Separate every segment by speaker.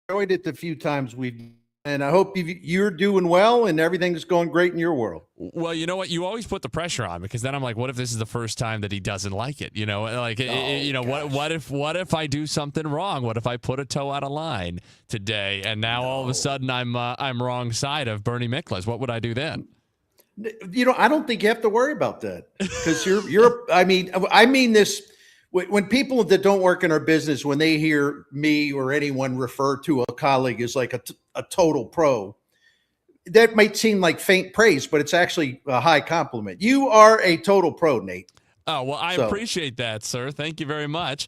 Speaker 1: enjoyed it the few times we've, and I hope you're doing well and everything's going great in your world.
Speaker 2: Well, you know what? You always put the pressure on because then I'm like, what if this is the first time that he doesn't like it? What if I do something wrong? What if I put a toe out of line today and now all of a sudden I'm wrong side of Bernie Miklasz? What would I do then?
Speaker 1: I don't think you have to worry about that because I mean this. When people that don't work in our business, when they hear me or anyone refer to a colleague as like a total pro, that might seem like faint praise, but it's actually a high compliment. You are a total pro, Nate.
Speaker 2: Oh, well, I
Speaker 1: So,
Speaker 2: appreciate that, sir. Thank you very much.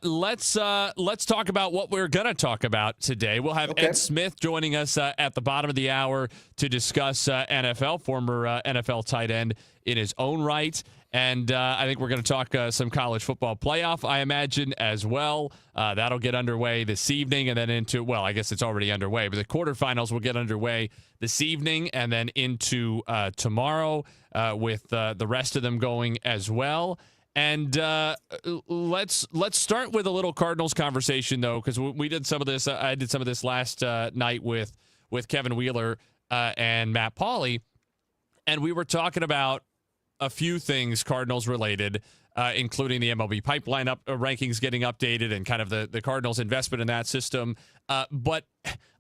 Speaker 2: Let's talk about what we're going to talk about today. We'll have
Speaker 1: okay.
Speaker 2: Ed Smith joining us at the bottom of the hour to discuss NFL, former NFL tight end in his own right. And I think we're going to talk some college football playoff, I imagine, as well. That'll get underway this evening and then into, well, I guess it's already underway, but the quarterfinals will get underway this evening and then into tomorrow with the rest of them going as well. And let's start with a little Cardinals conversation, though, because we did some of this. I did some of this last night with Kevin Wheeler and Matt Pauley, and we were talking about a few things Cardinals related, including the MLB pipeline rankings getting updated and kind of the Cardinals investment in that system. But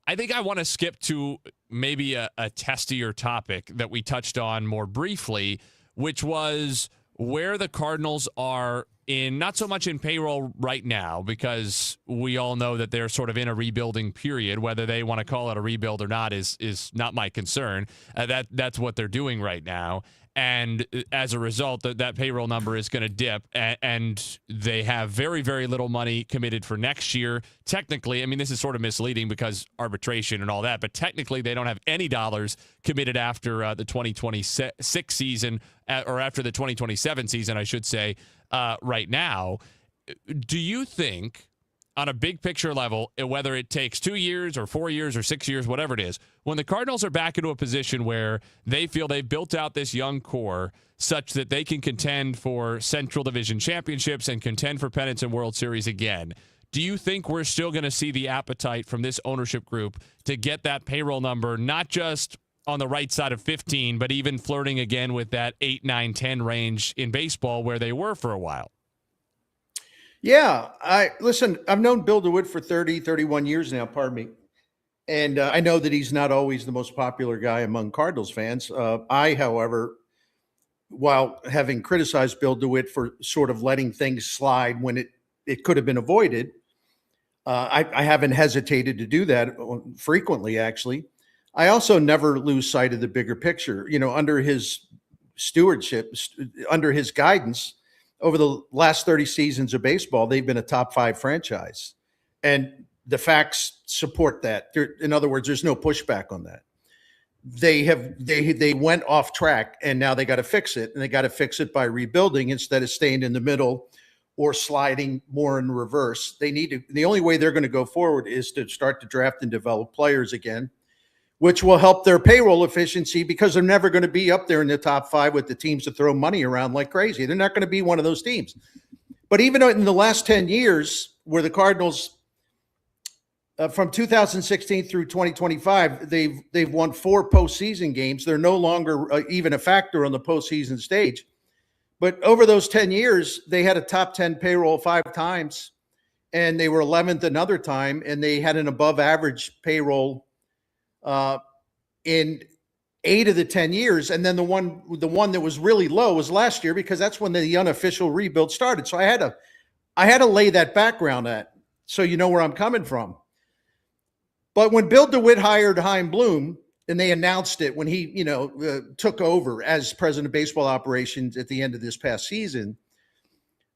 Speaker 2: I think I want to skip to maybe a testier topic that we touched on more briefly, which was where the Cardinals are in, not so much in payroll right now, because we all know that they're sort of in a rebuilding period. Whether they want to call it a rebuild or not is not my concern. That's what they're doing right now. And as a result, that payroll number is going to dip, and they have very, very little money committed for next year. Technically, I mean, this is sort of misleading because arbitration and all that, but technically they don't have any dollars committed after the 2026 season, or after the 2027 season, I should say, right now. Do you think, on a big picture level, whether it takes 2 years or 4 years or 6 years, whatever it is, when the Cardinals are back into a position where they feel they've built out this young core such that they can contend for Central Division championships and contend for pennants and World Series again, do you think we're still going to see the appetite from this ownership group to get that payroll number, not just on the right side of 15, but even flirting again with that 8, 9, 10 range in baseball where they were for a while?
Speaker 1: Yeah, I've known Bill DeWitt for 30, 31 years now, pardon me. And I know that he's not always the most popular guy among Cardinals fans. However, while having criticized Bill DeWitt for sort of letting things slide when it could have been avoided, I haven't hesitated to do that frequently, actually. I also never lose sight of the bigger picture. Under his stewardship, under his guidance, over the last 30 seasons of baseball, they've been a top 5 franchise. And the facts support that. In other words, there's no pushback on that. They went off track and now they got to fix it. And they got to fix it by rebuilding instead of staying in the middle or sliding more in reverse. The only way they're going to go forward is to start to draft and develop players again, which will help their payroll efficiency because they're never going to be up there in the top 5 with the teams that throw money around like crazy. They're not going to be one of those teams. But even in the last 10 years, where the Cardinals, from 2016 through 2025, they've won 4 postseason games. They're no longer even a factor on the postseason stage. But over those 10 years, they had a top 10 payroll 5 times, and they were 11th another time, and they had an above average payroll in 8 of the 10 years. And then the one that was really low was last year because that's when the unofficial rebuild started. So I had to lay that background so you know where I'm coming from. But when Bill DeWitt hired Chaim Bloom and they announced it when he, took over as president of baseball operations at the end of this past season,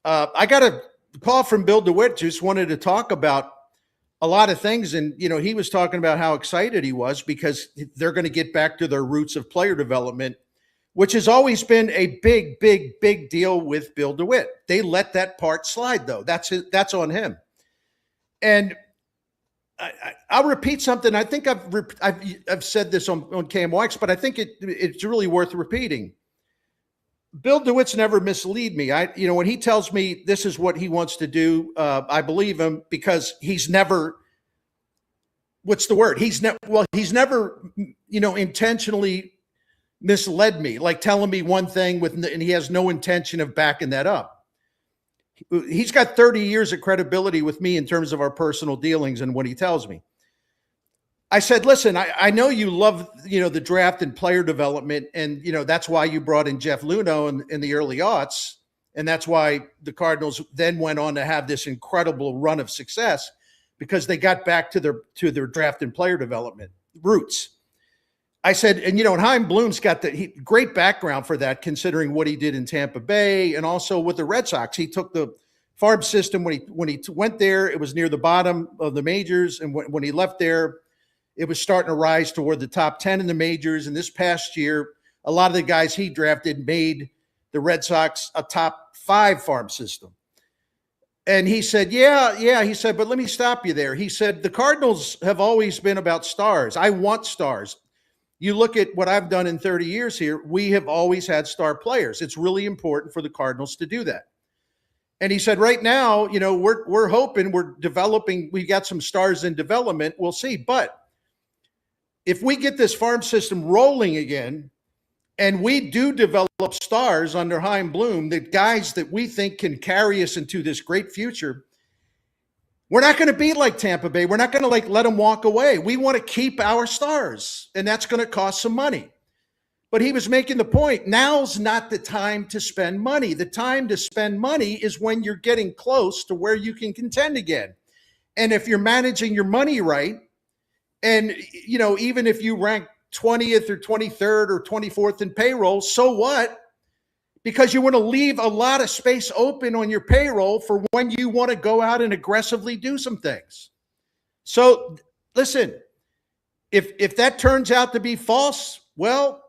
Speaker 1: I got a call from Bill DeWitt, just wanted to talk about a lot of things. And, he was talking about how excited he was because they're going to get back to their roots of player development, which has always been a big, big, big deal with Bill DeWitt. They let that part slide, though. That's on him. And I'll repeat something. I think I've said this on KMOX, but I think it's really worth repeating. Bill DeWitt's never mislead me. When he tells me this is what he wants to do, I believe him because he's never what's the word? He's never, intentionally misled me, like telling me one thing and he has no intention of backing that up. He's got 30 years of credibility with me in terms of our personal dealings and what he tells me. I said, listen, I know you love, the draft and player development. And, that's why you brought in Jeff Luhnow in the early aughts. And that's why the Cardinals then went on to have this incredible run of success, because they got back to their draft and player development roots. I said, and Chaim Bloom's got the great background for that, considering what he did in Tampa Bay and also with the Red Sox. He took the farm system when he went there. It was near the bottom of the majors, and when he left there, it was starting to rise toward the top 10 in the majors. And this past year, a lot of the guys he drafted made the Red Sox a top 5 farm system. And he said, yeah. He said, but let me stop you there. He said, the Cardinals have always been about stars. I want stars. You look at what I've done in 30 years here. We have always had star players. It's really important for the Cardinals to do that. And he said, right now, we're hoping, we're developing. We've got some stars in development. We'll see. But if we get this farm system rolling again, and we do develop stars under Chaim Bloom, the guys that we think can carry us into this great future, we're not going to be like Tampa Bay. We're not going to let them walk away. We want to keep our stars, and that's going to cost some money. But he was making the point, now's not the time to spend money. The time to spend money is when you're getting close to where you can contend again. And if you're managing your money right, and, even if you rank 20th or 23rd or 24th in payroll, so what? Because you want to leave a lot of space open on your payroll for when you want to go out and aggressively do some things. So listen, if that turns out to be false, well,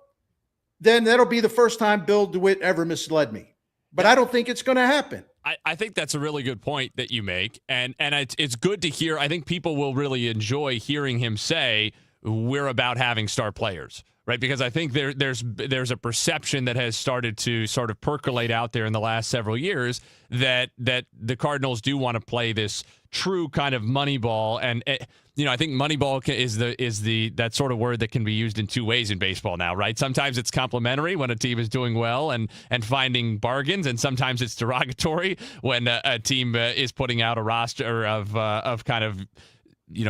Speaker 1: then that'll be the first time Bill DeWitt ever misled me. But I don't think it's going to happen.
Speaker 2: I think that's a really good point that you make. And it's good to hear. I think people will really enjoy hearing him say, we're about having star players, right? Because I think there's a perception that has started to sort of percolate out there in the last several years that the Cardinals do want to play this true kind of money ball. And I think money ball is that sort of word that can be used in two ways in baseball now, right? Sometimes it's complimentary when a team is doing well and finding bargains, and sometimes it's derogatory when a team is putting out a roster of kind of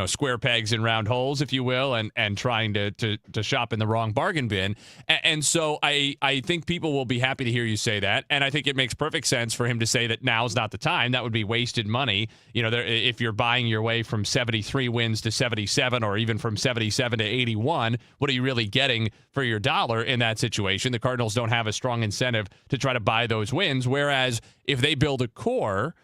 Speaker 2: square pegs in round holes, if you will, and trying to shop in the wrong bargain bin. And so I think people will be happy to hear you say that. And I think it makes perfect sense for him to say that now's not the time. That would be wasted money. If you're buying your way from 73 wins to 77, or even from 77 to 81, what are you really getting for your dollar in that situation? The Cardinals don't have a strong incentive to try to buy those wins. Whereas if they build a core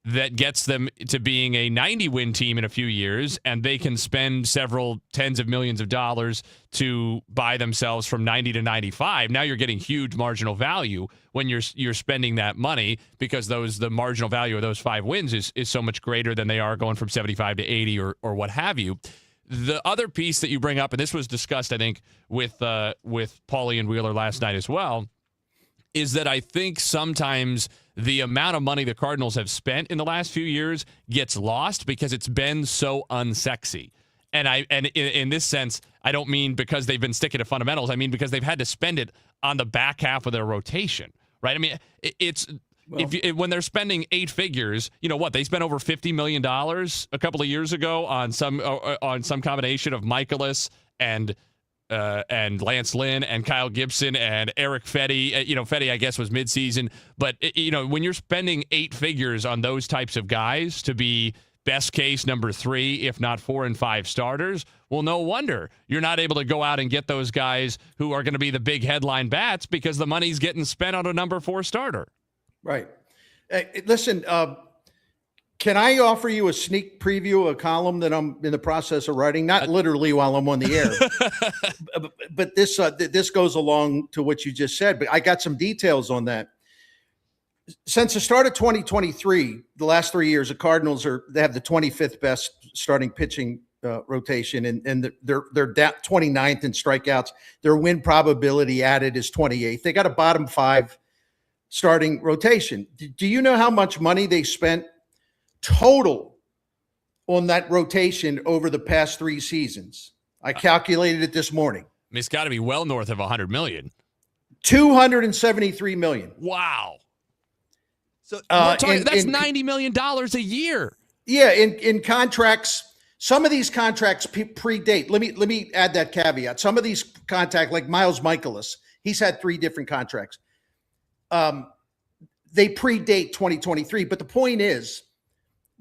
Speaker 2: that gets them to being a 90-win team in a few years, and they can spend several tens of millions of dollars to buy themselves from 90 to 95. Now you're getting huge marginal value when you're spending that money, because the marginal value of those 5 wins is so much greater than they are going from 75 to 80 or what have you. The other piece that you bring up, and this was discussed, I think, with Paulie and Wheeler last night as well, is that I think sometimes the amount of money the Cardinals have spent in the last few years gets lost because it's been so unsexy. And in this sense, I don't mean because they've been sticking to fundamentals. I mean because they've had to spend it on the back half of their rotation, right? I mean, when they're spending 8 figures, they spent over $50 million a couple of years ago on some combination of Michaelis and Lance Lynn and Kyle Gibson and Eric Fetty. Fetty, I guess, was midseason. But, when you're spending 8 figures on those types of guys to be best case number 3, if not 4 and 5 starters, well, no wonder you're not able to go out and get those guys who are going to be the big headline bats, because the money's getting spent on a number 4 starter.
Speaker 1: Right. Listen, can I offer you a sneak preview of a column that I'm in the process of writing? Not literally while I'm on the air, but this goes along to what you just said. But I got some details on that. Since the start of 2023, the last 3 years, the Cardinals they have the 25th best starting pitching rotation, and they're 29th in strikeouts. Their win probability added is 28th. They got a bottom 5 starting rotation. Do you know how much money they spent total on that rotation over the past 3 seasons. I calculated it this morning.
Speaker 2: I mean, it's got to be well north of $100 million.
Speaker 1: $273 million.
Speaker 2: Wow. So that's $90 million a year.
Speaker 1: Yeah, in contracts, some of these contracts predate. Let me add that caveat. Some of these contracts, like Miles Michaelis, he's had 3 different contracts. They predate 2023, but the point is,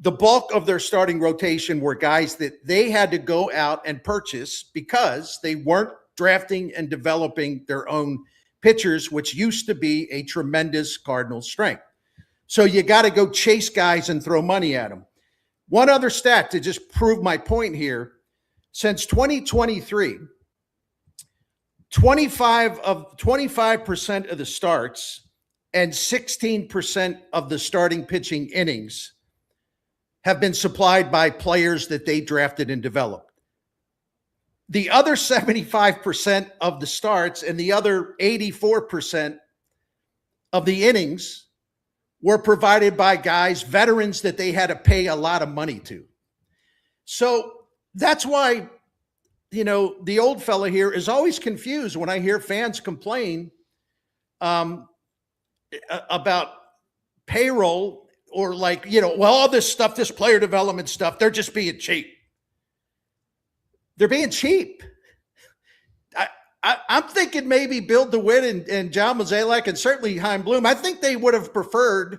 Speaker 1: the bulk of their starting rotation were guys that they had to go out and purchase because they weren't drafting and developing their own pitchers, which used to be a tremendous Cardinals strength. So you got to go chase guys and throw money at them. One other stat to just prove my point here. Since 2023, 25% of the starts and 16% of the starting pitching innings have been supplied by players that they drafted and developed. The other 75% of the starts and the other 84% of the innings were provided by guys, veterans that they had to pay a lot of money to. So that's why, the old fella here is always confused when I hear fans complain about payroll or all this stuff, this player development stuff, they're just being cheap. They're being cheap. I'm thinking maybe Bill DeWitt and John Mozeliak and certainly Chaim Bloom, I think they would have preferred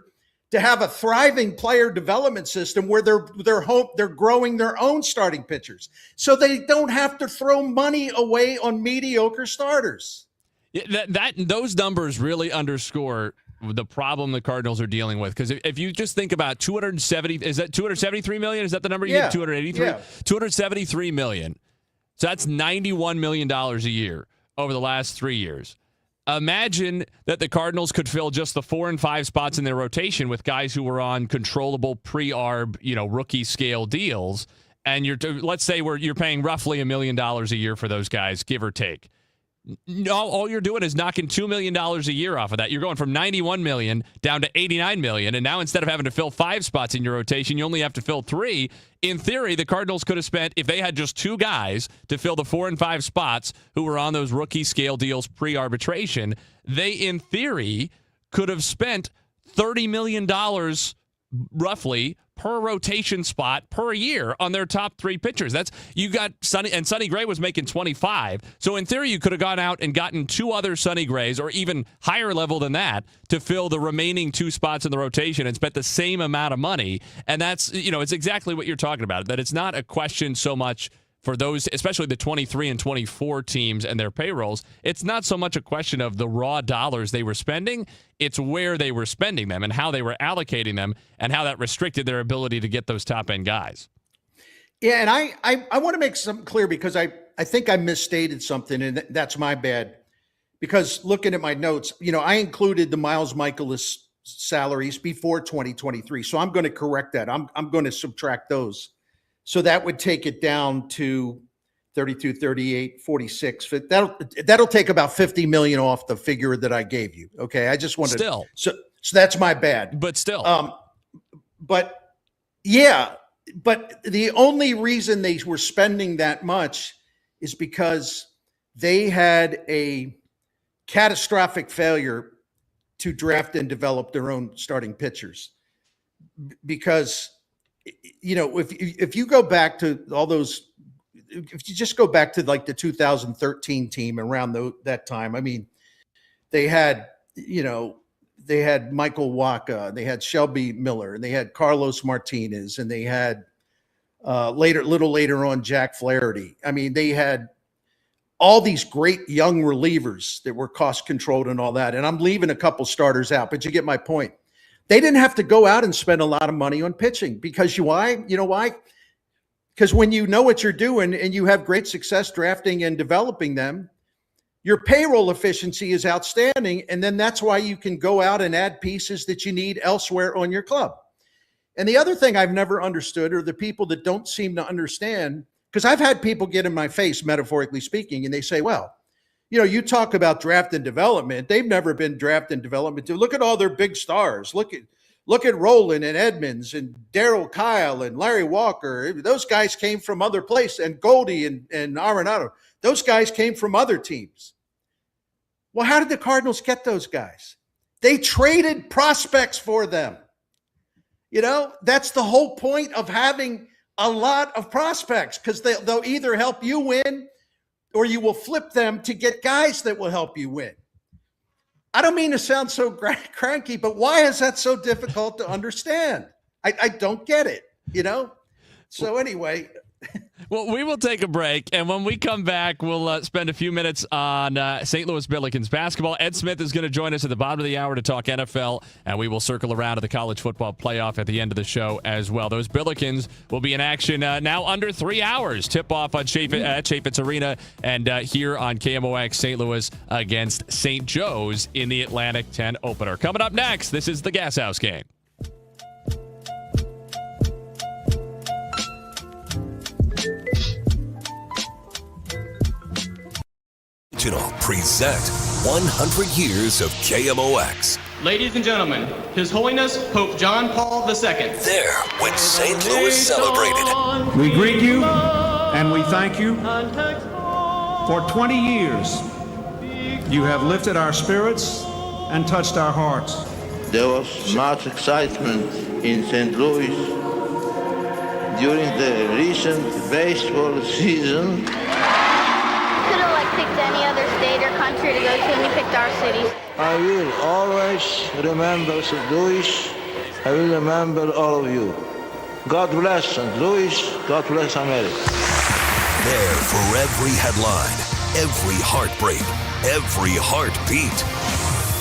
Speaker 1: to have a thriving player development system where they're growing their own starting pitchers so they don't have to throw money away on mediocre starters.
Speaker 2: Yeah, those numbers really underscore the problem the Cardinals are dealing with. Because if you just think about 273 million? Is that the number you gave? 283?
Speaker 1: Yeah.
Speaker 2: 273 million. So that's $91 million a year over the last 3 years. Imagine that the Cardinals could fill just the 4 and 5 spots in their rotation with guys who were on controllable pre-arb, rookie scale deals. And let's say you're paying roughly $1 million a year for those guys, give or take. No, all you're doing is knocking $2 million a year off of that. You're going from $91 million down to $89 million. And now instead of having to fill 5 spots in your rotation, you only have to fill 3. In theory, the Cardinals could have spent, if they had just 2 guys to fill the 4 and 5 spots who were on those rookie scale deals pre-arbitration, they, in theory, could have spent $30 million roughly per rotation spot per year on their top 3 pitchers. You got Sonny Gray was making 25. So in theory, you could have gone out and gotten 2 other Sonny Grays or even higher level than that to fill the remaining 2 spots in the rotation and spent the same amount of money. And that's, it's exactly what you're talking about, that it's not a question so much for those, especially the 23 and 24 teams and their payrolls. It's not so much a question of the raw dollars they were spending. It's where they were spending them and how they were allocating them and how that restricted their ability to get those top-end guys.
Speaker 1: Yeah, and I want to make something clear because I think I misstated something, and that's my bad. Because looking at my notes, I included the Miles Michaelis salaries before 2023. So I'm going to correct that. I'm going to subtract those. So that would take it down to 32, 38, 46. That'll take about 50 million off the figure that I gave you. Okay. I just wanted
Speaker 2: still.
Speaker 1: So that's my bad.
Speaker 2: But still.
Speaker 1: But the only reason they were spending that much is because they had a catastrophic failure to draft and develop their own starting pitchers. Because if you go back to all those, if you just go back to like the 2013 team around that time, I mean, they had Michael Wacha, they had Shelby Miller, and they had Carlos Martinez, and they had little later on Jack Flaherty. I mean, they had all these great young relievers that were cost controlled and all that. And I'm leaving a couple starters out, but you get my point. They didn't have to go out and spend a lot of money on pitching because why? You know why? Because when you know what you're doing and you have great success drafting and developing them, your payroll efficiency is outstanding. And then that's why you can go out and add pieces that you need elsewhere on your club. And the other thing I've never understood are the people that don't seem to understand, because I've had people get in my face, metaphorically speaking, and they say, well, you talk about draft and development. They've never been draft and development. Look at all their big stars. Look Look at Roland and Edmonds and Daryl Kyle and Larry Walker. Those guys came from other places, and Goldie and Arenado. Those guys came from other teams. Well, how did the Cardinals get those guys? They traded prospects for them. That's the whole point of having a lot of prospects, because they'll either help you win or you will flip them to get guys that will help you win. I don't mean to sound so cranky, but why is that so difficult to understand? I don't get it, So anyway.
Speaker 2: Well, we will take a break, and when we come back, we'll spend a few minutes on St. Louis Billikens basketball. Ed Smith is going to join us at the bottom of the hour to talk NFL, and we will circle around to the college football playoff at the end of the show as well. Those Billikens will be in action now under 3 hours. Tip-off on Chaffetz Arena and here on KMOX St. Louis against St. Joe's in the Atlantic 10 opener. Coming up next, this is the Gashouse Gang.
Speaker 3: Present 100 years of KMOX.
Speaker 4: Ladies and gentlemen, His Holiness Pope John Paul II.
Speaker 3: There, when St. Louis celebrated.
Speaker 5: We greet you and we thank you. For 20 years, you have lifted our spirits and touched our hearts.
Speaker 6: There was much excitement in St. Louis during the recent baseball season.
Speaker 7: Picked any other state or country to go to, and we picked our city.
Speaker 6: I will always remember St. Louis. I will remember all of you. God bless St. Louis. God bless America.
Speaker 3: There for every headline, every heartbreak, every heartbeat.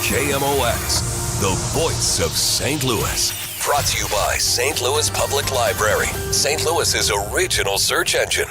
Speaker 3: KMOX, the voice of St. Louis. Brought to you by St. Louis Public Library, St. Louis's original search engine.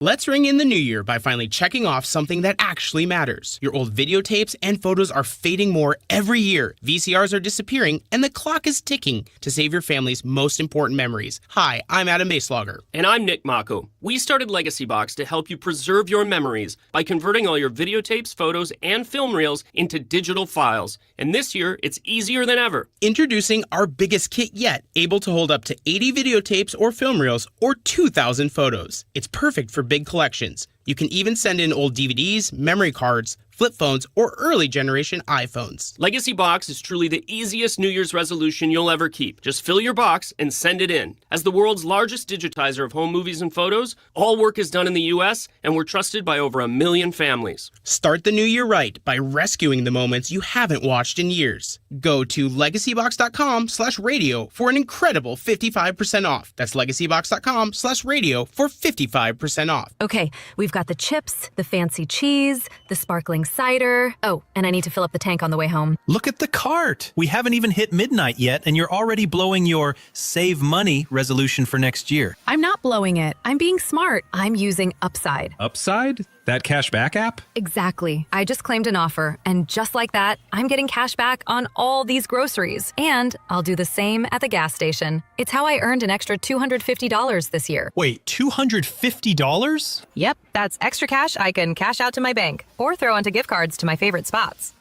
Speaker 8: Let's ring in the new year by finally checking off something that actually matters. Your old videotapes and photos are fading more every year. VCRs are disappearing, and the clock is ticking to save your family's most important memories. Hi, I'm Adam Baselogger.
Speaker 9: And I'm Nick Mako. We started Legacy Box to help you preserve your memories by converting all your videotapes, photos, and film reels into digital files. And this year, it's easier than ever.
Speaker 8: Introducing our biggest kit yet, able to hold up to 80 videotapes or film reels or 2,000 photos. It's perfect for big collections. You can even send in old DVDs, memory cards, flip phones, or early generation iPhones.
Speaker 9: Legacy Box is truly the easiest New Year's resolution you'll ever keep. Just fill your box and send it in. As the world's largest digitizer of home movies and photos, all work is done in the U.S., and we're trusted by over 1 million families.
Speaker 8: Start the new year right by rescuing the moments you haven't watched in years. Go to legacybox.com/radio for an incredible 55% off. That's legacybox.com/radio for 55% off.
Speaker 10: Okay, we've got the chips, the fancy cheese, the sparkling cider. Oh, and I need to fill up the tank on the way home.
Speaker 11: Look at the cart. We haven't even hit midnight yet, and you're already blowing your save money resolution for next year.
Speaker 10: I'm not blowing it. I'm being smart. I'm using Upside.
Speaker 11: Upside? That cash back app?
Speaker 10: Exactly. I just claimed an offer, and just like that, I'm getting cash back on all these groceries. And I'll do the same at the gas station. It's how I earned an extra $250 this year.
Speaker 11: Wait, $250?
Speaker 10: Yep, that's extra cash I can cash out to my bank or throw onto gift cards to my favorite spots.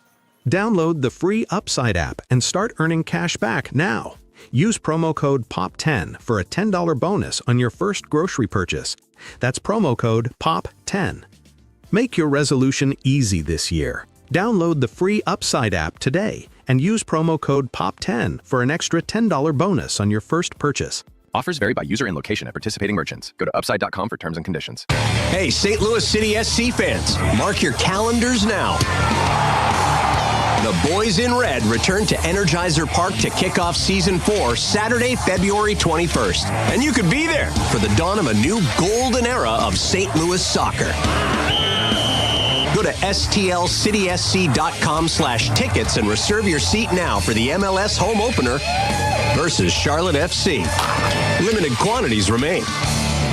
Speaker 12: Download the free Upside app and start earning cash back now. Use promo code POP10 for a $10 bonus on your first grocery purchase. That's promo code POP10. Make your resolution easy this year. Download the free Upside app today and use promo code POP10 for an extra $10 bonus on your first purchase.
Speaker 13: Offers vary by user and location at participating merchants. Go to upside.com for terms and conditions.
Speaker 14: Hey, St. Louis City SC fans, mark your calendars now. The Boys in Red return to Energizer Park to kick off Season 4 Saturday, February 21st. And you could be there for the dawn of a new golden era of St. Louis soccer. Go to stlcitysc.com/tickets and reserve your seat now for the MLS home opener versus Charlotte FC. Limited quantities remain.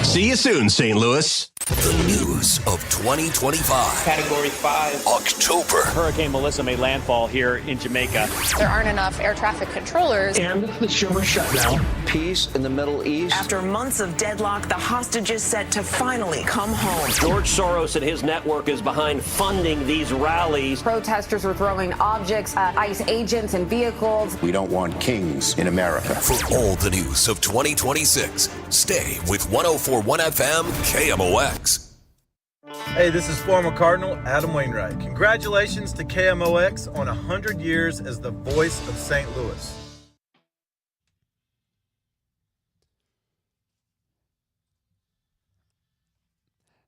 Speaker 14: See you soon, St. Louis.
Speaker 3: The news of 2025.
Speaker 15: Category 5.
Speaker 3: October.
Speaker 15: Hurricane Melissa made landfall here in Jamaica.
Speaker 16: There aren't enough air traffic controllers.
Speaker 6: And the summer shutdown. Peace in the Middle East.
Speaker 17: After months of deadlock, the hostages set to finally come home.
Speaker 15: George Soros and his network is behind funding these rallies.
Speaker 16: Protesters were throwing objects at ICE agents and vehicles.
Speaker 18: We don't want kings in America.
Speaker 3: For all the news of 2026, stay with 104.1 FM KMOX.
Speaker 19: Hey, this is former Cardinal Adam Wainwright. Congratulations to KMOX on 100 years as the voice of St. Louis.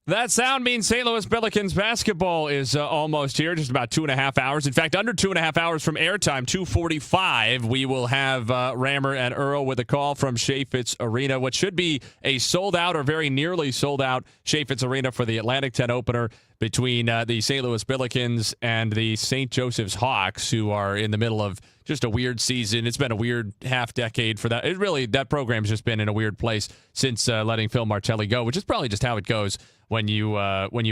Speaker 2: That sound means St. Louis Billikens basketball is almost here, just about 2.5 hours. In fact, under 2.5 hours from airtime, 2:45, we will have Rammer and Earl with a call from Chaifetz Arena, what should be a sold-out or very nearly sold-out Chaifetz Arena for the Atlantic 10 opener between the St. Louis Billikens and the St. Joseph's Hawks, who are in the middle of just a weird season. It's been a weird half decade for that. That program's just been in a weird place since letting Phil Martelli go, which is probably just how it goes when you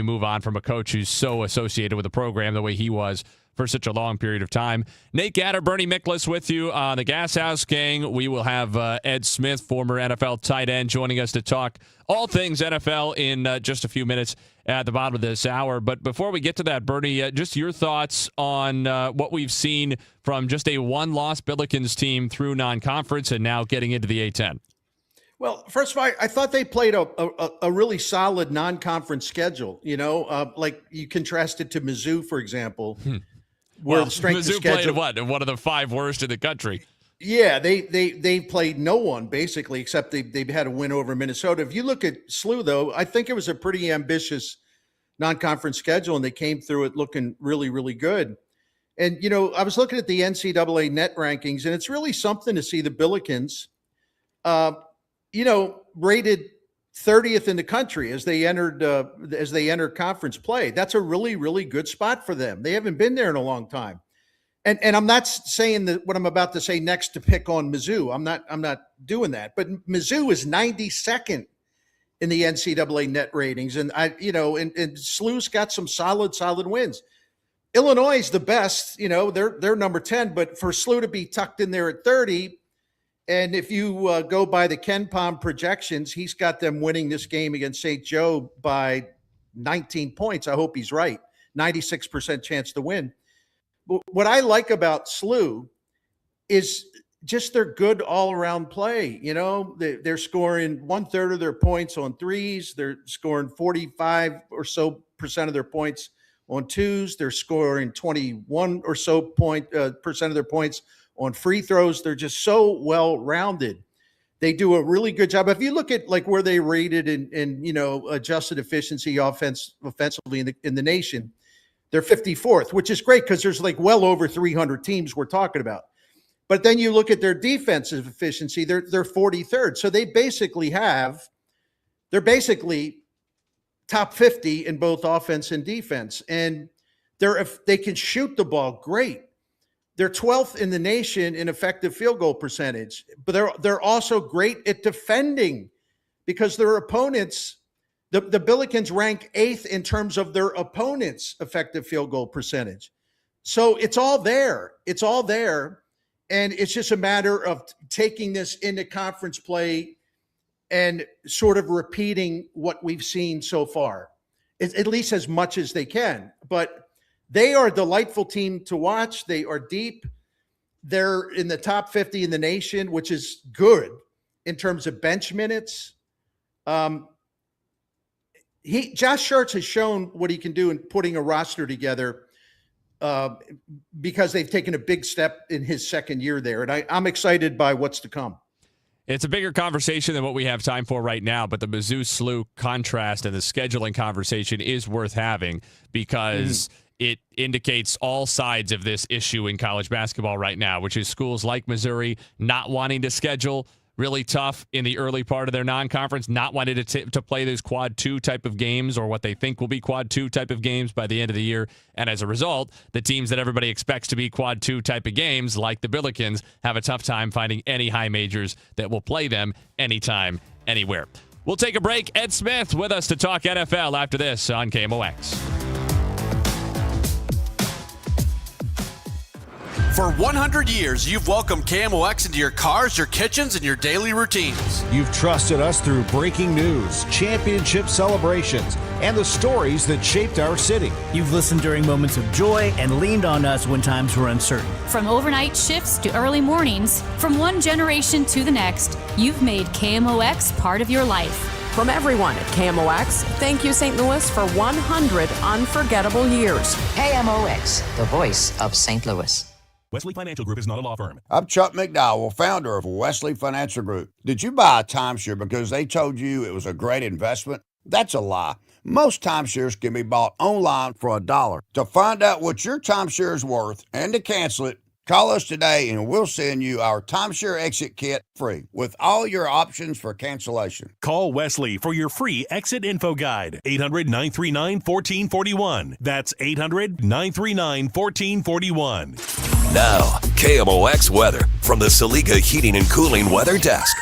Speaker 2: move on from a coach who's so associated with the program the way he was for such a long period of time. Nate Gatter, Bernie Miklasz with you on the Gashouse Gang. We will have Ed Smith, former NFL tight end, joining us to talk all things NFL in just a few minutes at the bottom of this hour. But before we get to that, Bernie, just your thoughts on what we've seen from just a one-loss Billikens team through non-conference and now getting into the A-10.
Speaker 1: Well, first of all, I thought they played a really solid non-conference schedule. Like you contrast it to Mizzou, for example, where the strength
Speaker 2: Mizzou
Speaker 1: of schedule.
Speaker 2: played one of the 5 worst in the country.
Speaker 1: Yeah, they played no one basically, except they had a win over Minnesota. If you look at SLU, though, I think it was a pretty ambitious non-conference schedule, and they came through it looking really, really good. And I was looking at the NCAA net rankings, and it's really something to see the Billikens, rated 30th in the country as they entered conference play. That's a really, really good spot for them. They haven't been there in a long time. And I'm not saying that what I'm about to say next to pick on Mizzou. I'm not doing that. But Mizzou is 92nd in the NCAA net ratings, and and SLU's got some solid wins. Illinois is the best. They're number 10, but for SLU to be tucked in there at 30. And if you go by the Ken Pom projections, he's got them winning this game against St. Joe by 19 points. I hope he's right. 96% chance to win. But what I like about SLU is just their good all-around play. They're scoring 1/3 of their points on threes. They're scoring 45 or so percent of their points on twos. They're scoring 21 or so percent of their points on free throws. They're just so well-rounded. They do a really good job. If you look at like where they rated in adjusted efficiency offensively in the nation, they're 54th, which is great because there's like well over 300 teams we're talking about. But then you look at their defensive efficiency, they're 43rd. So they're basically top 50 in both offense and defense. And they can shoot the ball great. They're 12th in the nation in effective field goal percentage, but they're also great at defending because their opponents, the Billikens rank 8th in terms of their opponents' effective field goal percentage. So it's all there. It's all there. And it's just a matter of taking this into conference play and sort of repeating what we've seen so far, at least as much as they can. But they are a delightful team to watch. They are deep. They're in the top 50 in the nation, which is good in terms of bench minutes. Josh Schertz has shown what he can do in putting a roster together because they've taken a big step in his second year there. And I'm excited by what's to come.
Speaker 2: It's a bigger conversation than what we have time for right now, but the Mizzou-SLU contrast and the scheduling conversation is worth having because it indicates all sides of this issue in college basketball right now, which is schools like Missouri not wanting to schedule really tough in the early part of their non-conference, not wanting to play those quad 2 type of games or what they think will be quad 2 type of games by the end of the year. And as a result, the teams that everybody expects to be quad 2 type of games, like the Billikens, have a tough time finding any high majors that will play them anytime, anywhere. We'll take a break. Ed Smith with us to talk NFL after this on KMOX.
Speaker 20: For 100 years, you've welcomed KMOX into your cars, your kitchens, and your daily routines.
Speaker 21: You've trusted us through breaking news, championship celebrations, and the stories that shaped our city.
Speaker 22: You've listened during moments of joy and leaned on us when times were uncertain.
Speaker 23: From overnight shifts to early mornings, from one generation to the next, you've made KMOX part of your life.
Speaker 16: From everyone at KMOX, thank you, St. Louis, for 100 unforgettable years.
Speaker 24: KMOX, the voice of St. Louis.
Speaker 25: Wesley Financial Group is not a law firm.
Speaker 18: I'm Chuck McDowell, founder of Wesley Financial Group. Did you buy a timeshare because they told you it was a great investment? That's a lie. Most timeshares can be bought online for $1. To find out what your timeshare is worth and to cancel it, call us today and we'll send you our timeshare exit kit free with all your options for cancellation.
Speaker 25: Call Wesley for your free exit info guide. 800-939-1441. That's 800-939-1441.
Speaker 3: Now, KMOX weather from the Saliga Heating and Cooling Weather Desk.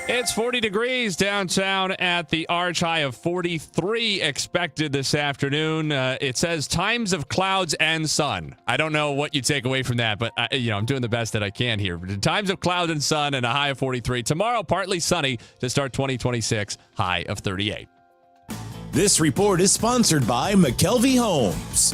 Speaker 2: It's 40 degrees downtown at the Arch, high of 43 expected this afternoon. It says times of clouds and sun. I don't know what you take away from that, but I'm doing the best that I can here. Times of clouds and sun and a high of 43. Tomorrow, partly sunny to start 2026, high of 38.
Speaker 26: This report is sponsored by McKelvey Homes.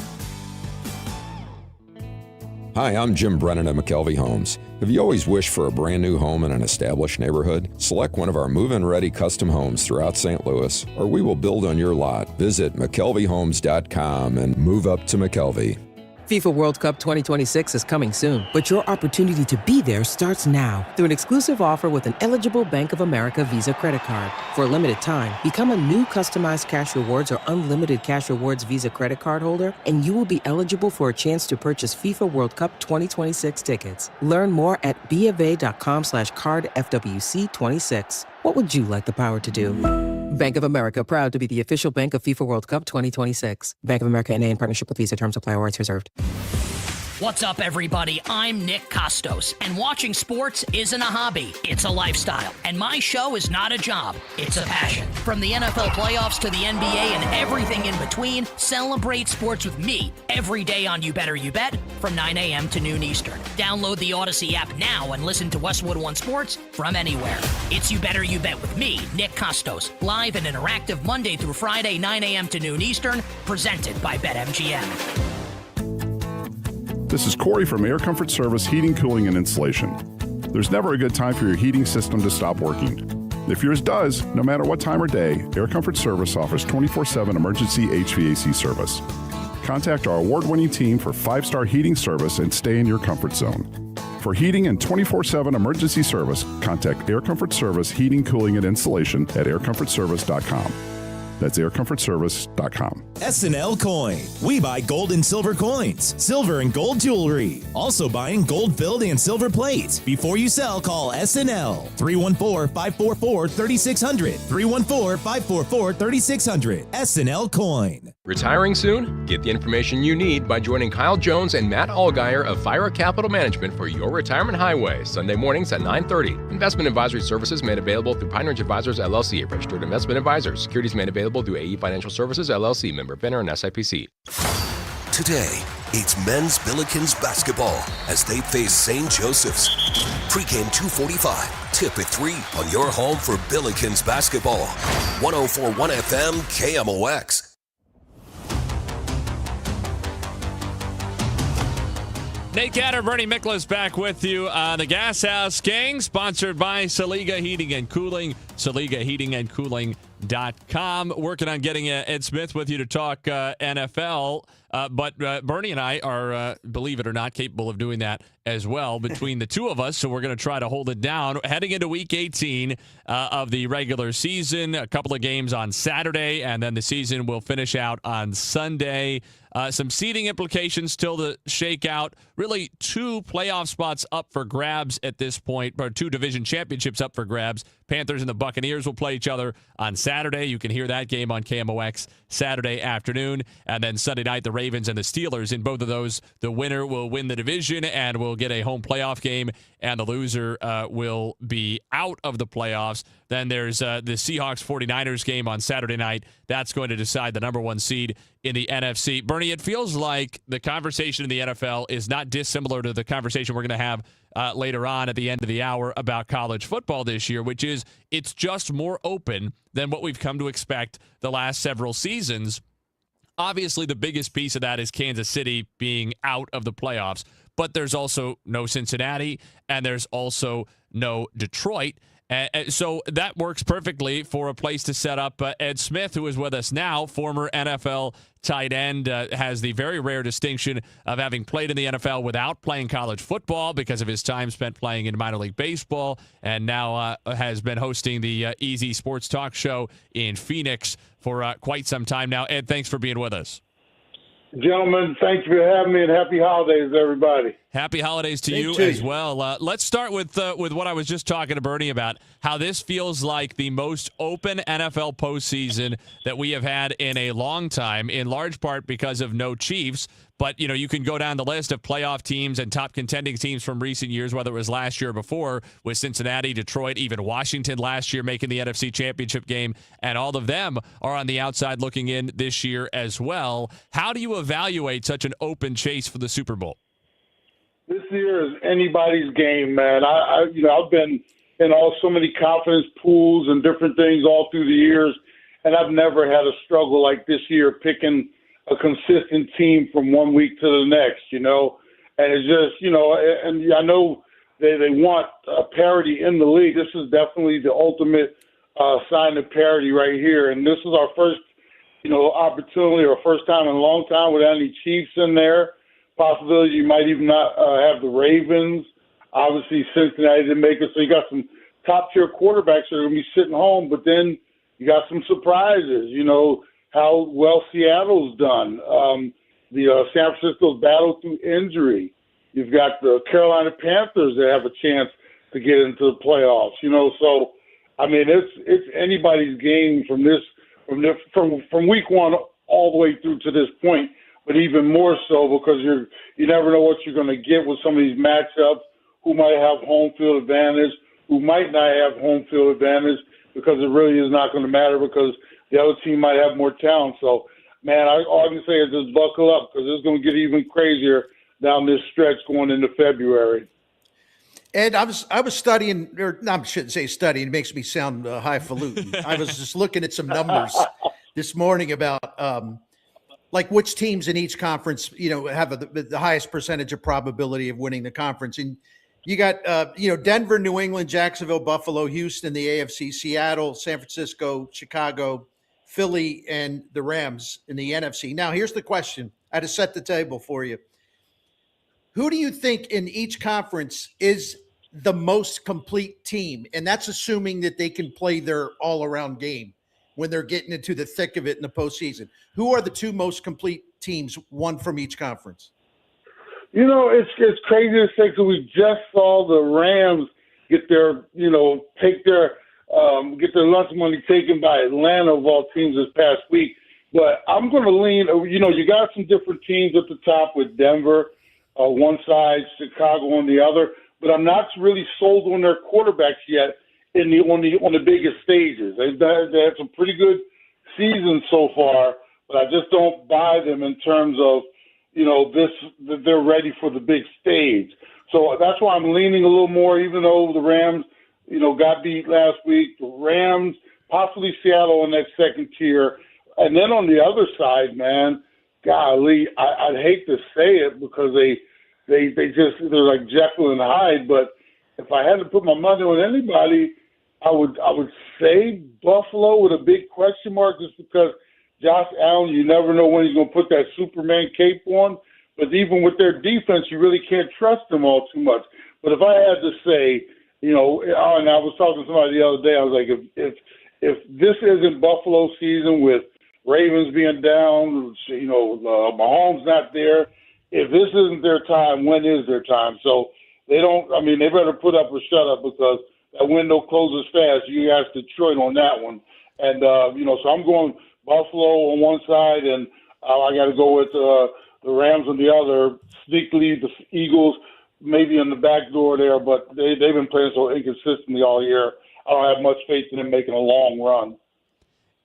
Speaker 27: Hi, I'm Jim Brennan at McKelvey Homes. Have you always wished for a brand new home in an established neighborhood? Select one of our move-in ready custom homes throughout St. Louis, or we will build on your lot. Visit McKelveyHomes.com and move up to McKelvey.
Speaker 28: FIFA World Cup 2026 is coming soon, but your opportunity to be there starts now through an exclusive offer with an eligible Bank of America Visa credit card. For a limited time, become a new customized cash rewards or unlimited cash rewards Visa credit card holder, and you will be eligible for a chance to purchase FIFA World Cup 2026 tickets. Learn more at BofA.com/cardFWC26. What would you like the power to do? Bank of America, proud to be the official bank of FIFA World Cup 2026. Bank of America N.A. in partnership with Visa. Terms apply. Rights reserved.
Speaker 29: What's up, everybody? I'm Nick Costos, and watching sports isn't a hobby, it's a lifestyle. And my show is not a job, it's a passion. From the NFL playoffs to the NBA and everything in between, celebrate sports with me every day on You Better You Bet from 9 a.m. to noon Eastern. Download the Odyssey app now and listen to Westwood One Sports from anywhere. It's You Better You Bet with me, Nick Costos, live and interactive Monday through Friday, 9 a.m. to noon Eastern, presented by BetMGM.
Speaker 30: This is Corey from Air Comfort Service Heating, Cooling, and Insulation. There's never a good time for your heating system to stop working. If yours does, no matter what time or day, Air Comfort Service offers 24/7 emergency HVAC service. Contact our award-winning team for 5-star heating service and stay in your comfort zone. For heating and 24/7 emergency service, contact Air Comfort Service Heating, Cooling, and Insulation at aircomfortservice.com. That's aircomfortservice.com.
Speaker 26: SNL Coin. We buy gold and silver coins, silver and gold jewelry. Also buying gold-filled and silver plates. Before you sell, call SNL. 314-544-3600. 314-544-3600. SNL Coin.
Speaker 13: Retiring soon? Get the information you need by joining Kyle Jones and Matt Allgeier of Fira Capital Management for Your Retirement Highway, Sunday mornings at 9:30. Investment advisory services made available through Pine Ridge Advisors, LLC, a registered investment advisor. Securities made available through AE Financial Services, LLC, member FINRA and SIPC.
Speaker 3: Today, it's men's Billikens basketball as they face St. Joseph's. Pre-game 2:45, tip at 3 on your home for Billikens basketball. 104.1 FM KMOX.
Speaker 2: Nate Gatter, Bernie Miklas back with you on the Gashouse Gang, sponsored by Saliga Heating and Cooling, SaligaHeatingandCooling.com. Working on getting Ed Smith with you to talk NFL, but Bernie and I are, believe it or not, capable of doing that as well between the two of us, so we're going to try to hold it down. Heading into Week 18 of the regular season, a couple of games on Saturday, and then the season will finish out on Sunday. Some seeding implications still to shake out. Really, 2 playoff spots up for grabs at this point, or 2 division championships up for grabs. Panthers and the Buccaneers will play each other on Saturday. You can hear that game on KMOX Saturday afternoon. And then Sunday night, the Ravens and the Steelers. In both of those, the winner will win the division and will get a home playoff game, and the loser will be out of the playoffs. Then there's the Seahawks 49ers game on Saturday night. That's going to decide the number 1 seed in the NFC. Bernie, it feels like the conversation in the NFL is not dissimilar to the conversation we're going to have later on at the end of the hour about college football this year, which is it's just more open than what we've come to expect the last several seasons. Obviously, the biggest piece of that is Kansas City being out of the playoffs, but there's also no Cincinnati, and there's also no Detroit. So that works perfectly for a place to set up. Ed Smith, who is with us now, former NFL tight end, has the very rare distinction of having played in the NFL without playing college football because of his time spent playing in minor league baseball, and now has been hosting the Easy Sports Talk Show in Phoenix for quite some time now. Ed, thanks for being with us.
Speaker 4: Gentlemen, thank you for having me, and happy holidays, everybody.
Speaker 2: Happy holidays to you
Speaker 4: too.
Speaker 2: as well. Let's start with what I was just talking to Bernie about, how this feels like the most open NFL postseason that we have had in a long time, in large part because of no Chiefs. But, you can go down the list of playoff teams and top contending teams from recent years, whether it was last year or before, with Cincinnati, Detroit, even Washington last year making the NFC Championship game, and all of them are on the outside looking in this year as well. How do you evaluate such an open chase for the Super Bowl?
Speaker 4: This year is anybody's game, man. I've been in so many confidence pools and different things all through the years, and I've never had a struggle like this year picking a consistent team from one week to the next, and it's just, and I know they want parity in the league. This is definitely the ultimate sign of parity right here. And this is our first, opportunity, or first time in a long time without any Chiefs in there. Possibility you might even not have the Ravens. Obviously, Cincinnati didn't make it, so you got some top-tier quarterbacks that are going to be sitting home, but then you got some surprises, how well Seattle's done. The San Francisco's battled through injury. You've got the Carolina Panthers that have a chance to get into the playoffs. So I mean, it's anybody's game from week one all the way through to this point. But even more so because you never know what you're going to get with some of these matchups. Who might have home field advantage? Who might not have home field advantage? Because it really is not going to matter because the other team might have more talent. So, man, all I can say is just buckle up because it's going to get even crazier down this stretch going into February.
Speaker 1: Ed, I was studying, or no, I shouldn't say studying. It makes me sound highfalutin. I was just looking at some numbers this morning about like which teams in each conference, have the highest percentage of probability of winning the conference. And you got, Denver, New England, Jacksonville, Buffalo, Houston, the AFC, Seattle, San Francisco, Chicago, Philly, and the Rams in the NFC. Now, here's the question. I had to set the table for you. Who do you think in each conference is the most complete team? And that's assuming that they can play their all-around game when they're getting into the thick of it in the postseason. Who are the two most complete teams, one from each conference?
Speaker 4: It's crazy to say because we just saw the Rams get their, get their lunch money taken by Atlanta of all teams this past week. But I'm going to lean, you got some different teams at the top with Denver, one side, Chicago on the other. But I'm not really sold on their quarterbacks yet on the biggest stages. They've had some pretty good seasons so far, but I just don't buy them in terms of, that they're ready for the big stage. So that's why I'm leaning a little more, even though the Rams, got beat last week. The Rams, possibly Seattle in that second tier. And then on the other side, man, golly, I'd hate to say it because they're like Jekyll and Hyde, but if I had to put my money on anybody, I would say Buffalo with a big question mark just because Josh Allen, you never know when he's going to put that Superman cape on. But even with their defense, you really can't trust them all too much. But if I had to say, and I was talking to somebody the other day, I was like, if this isn't Buffalo season with Ravens being down, Mahomes not there, if this isn't their time, when is their time? So they better put up or shut up because that window closes fast. You ask Detroit on that one. And, so I'm going Buffalo on one side, and I got to go with the Rams on the other. Sneakily, the Eagles maybe in the back door there, but they've been playing so inconsistently all year. I don't have much faith in him making a long run.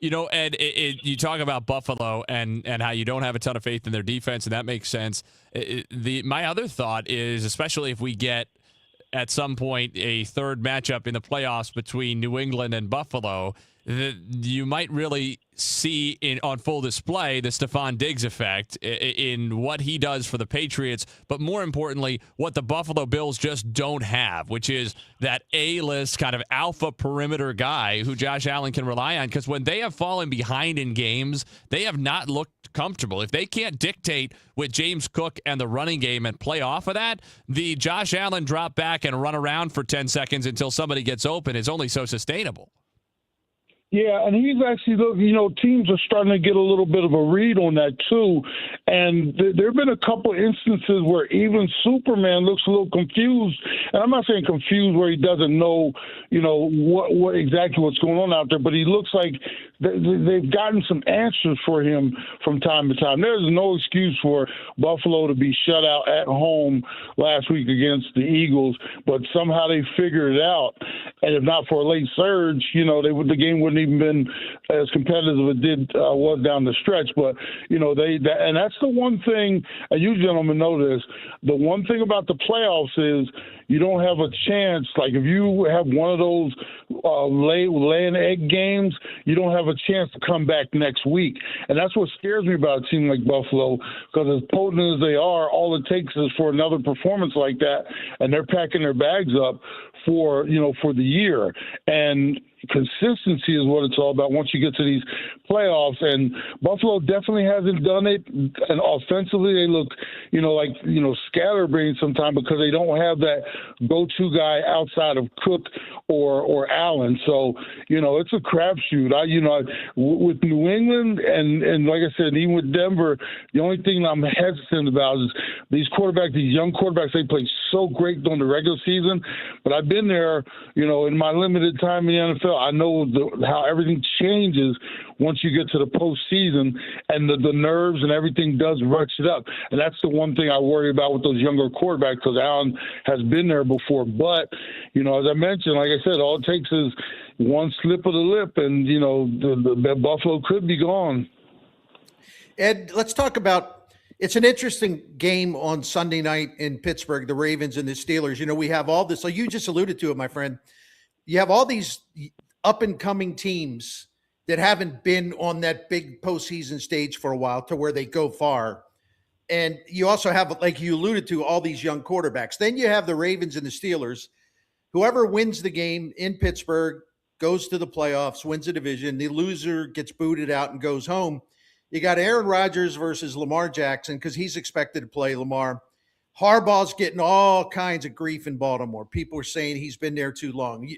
Speaker 2: You know, Ed, you talk about Buffalo and how you don't have a ton of faith in their defense, and that makes sense. My other thought is, especially if we get at some point a third matchup in the playoffs between New England and Buffalo, that you might really see on full display the Stephon Diggs effect in what he does for the Patriots, but more importantly, what the Buffalo Bills just don't have, which is that A-list kind of alpha perimeter guy who Josh Allen can rely on, because when they have fallen behind in games, they have not looked comfortable. If they can't dictate with James Cook and the running game and play off of that, the Josh Allen drop back and run around for 10 seconds until somebody gets open is only so sustainable.
Speaker 4: Yeah, and he's actually, teams are starting to get a little bit of a read on that too. And there have been a couple instances where even Superman looks a little confused. And I'm not saying confused where he doesn't know, what exactly what's going on out there, but he looks like they've gotten some answers for him from time to time. There's no excuse for Buffalo to be shut out at home last week against the Eagles, but somehow they figured it out. And if not for a late surge, the game wouldn't even been as competitive as it was down the stretch. But and that's the one thing, and you gentlemen know this, the one thing about the playoffs is you don't have a chance. Like if you have one of those laying egg games, you don't have a chance to come back next week. And that's what scares me about a team like Buffalo, because as potent as they are, all it takes is for another performance like that, and they're packing their bags up for the year. And consistency is what it's all about once you get to these playoffs, and Buffalo definitely hasn't done it. And offensively, they look, scatterbrained sometimes because they don't have that go-to guy outside of Cook or Allen. So, it's a crapshoot. With New England and like I said, even with Denver, the only thing I'm hesitant about is these young quarterbacks, they play so great during the regular season, but I've been there, in my limited time in the NFL. I know how everything changes once you get to the postseason, and the nerves and everything does ratchet up. And that's the one thing I worry about with those younger quarterbacks, because Allen has been there before. But, as I mentioned, like I said, all it takes is one slip of the lip, and, the Buffalo could be gone.
Speaker 1: Ed, let's talk about, it's an interesting game on Sunday night in Pittsburgh, the Ravens and the Steelers. We have all this, like you just alluded to it, my friend. You have all these up-and-coming teams that haven't been on that big postseason stage for a while to where they go far. And you also have, like you alluded to, all these young quarterbacks. Then you have the Ravens and the Steelers. Whoever wins the game in Pittsburgh goes to the playoffs, wins the division. The loser gets booted out and goes home. You got Aaron Rodgers versus Lamar Jackson, because he's expected to play Lamar. Harbaugh's getting all kinds of grief in Baltimore. People are saying he's been there too long.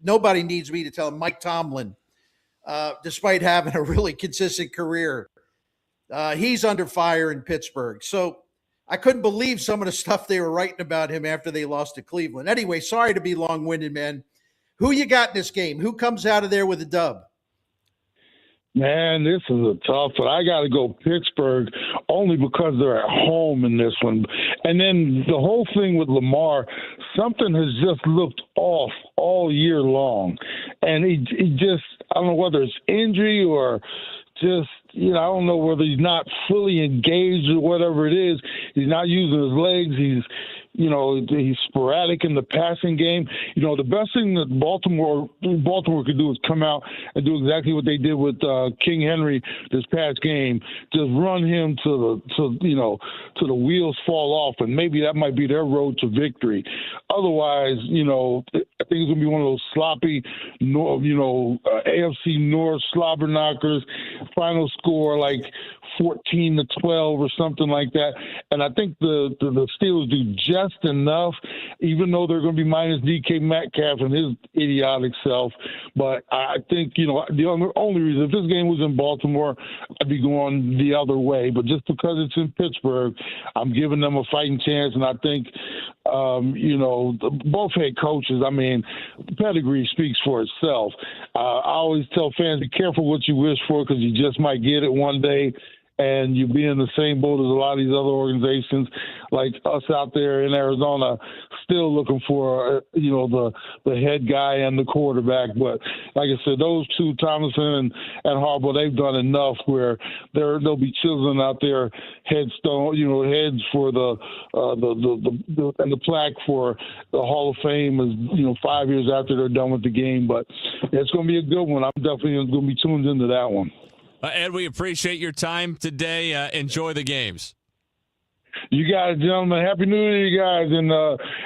Speaker 1: Nobody needs me to tell him. Mike Tomlin, despite having a really consistent career, he's under fire in Pittsburgh. So I couldn't believe some of the stuff they were writing about him after they lost to Cleveland. Anyway, sorry to be long-winded, man. Who you got in this game? Who comes out of there with a dub?
Speaker 4: Man, this is a tough one. I got to go Pittsburgh only because they're at home in this one. And then the whole thing with Lamar, something has just looked off all year long. And he just, I don't know whether it's injury or just, I don't know whether he's not fully engaged or whatever it is. He's not using his legs. He's sporadic in the passing game. The best thing that Baltimore could do is come out and do exactly what they did with King Henry this past game. Just run him to the wheels fall off, and maybe that might be their road to victory. Otherwise, I think it's gonna be one of those sloppy, AFC North slobber knockers. Final score like 14-12 or something like that. And I think the Steelers do just enough, even though they're going to be minus DK Metcalf and his idiotic self. But I think, the only reason, if this game was in Baltimore, I'd be going the other way. But just because it's in Pittsburgh, I'm giving them a fighting chance. And I think, both head coaches, the pedigree speaks for itself. I always tell fans, be careful what you wish for, because you just might get it one day. and you be in the same boat as a lot of these other organizations like us out there in Arizona, still looking for, the head guy and the quarterback. But like I said, those two, Tomlinson and Harbaugh, they've done enough where they'll be chiseling out their heads for the plaque for the Hall of Fame is, 5 years after they're done with the game. But it's going to be a good one. I'm definitely going to be tuned into that one.
Speaker 2: Ed, we appreciate your time today. Enjoy the games.
Speaker 4: You guys, gentlemen, Happy New Year, you guys, and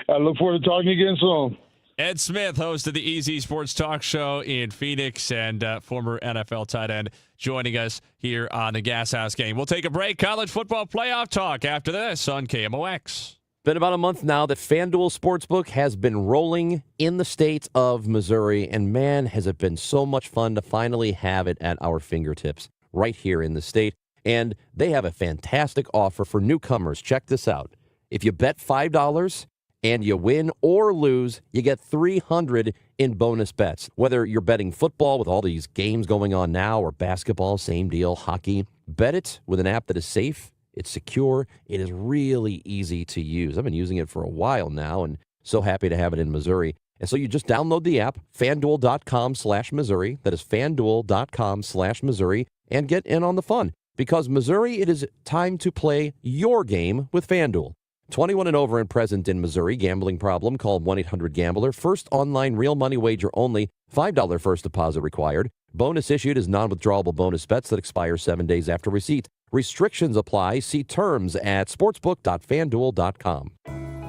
Speaker 4: I look forward to talking to you again soon.
Speaker 2: Ed Smith, host of the Easy Sports Talk Show in Phoenix and former NFL tight end, joining us here on the Gashouse Gang. We'll take a break. College football playoff talk after this on KMOX.
Speaker 5: Been about a month now that FanDuel Sportsbook has been rolling in the state of Missouri, and man, has it been so much fun to finally have it at our fingertips right here in the state. And they have a fantastic offer for newcomers. Check this out. If you bet $5 and you win or lose, you get $300 in bonus bets. Whether you're betting football with all these games going on now or basketball, same deal, hockey, bet it with an app that is safe. It's secure. It is really easy to use. I've been using it for a while now and so happy to have it in Missouri. And so you just download the app, FanDuel.com/Missouri. That is FanDuel.com/Missouri, and get in on the fun. Because Missouri, it is time to play your game with FanDuel. 21 and over and present in Missouri. Gambling problem? Call 1-800-GAMBLER. First online real money wager only. $5 first deposit required. Bonus issued is non-withdrawable bonus bets that expire 7 days after receipt. Restrictions apply. See terms at sportsbook.fanduel.com.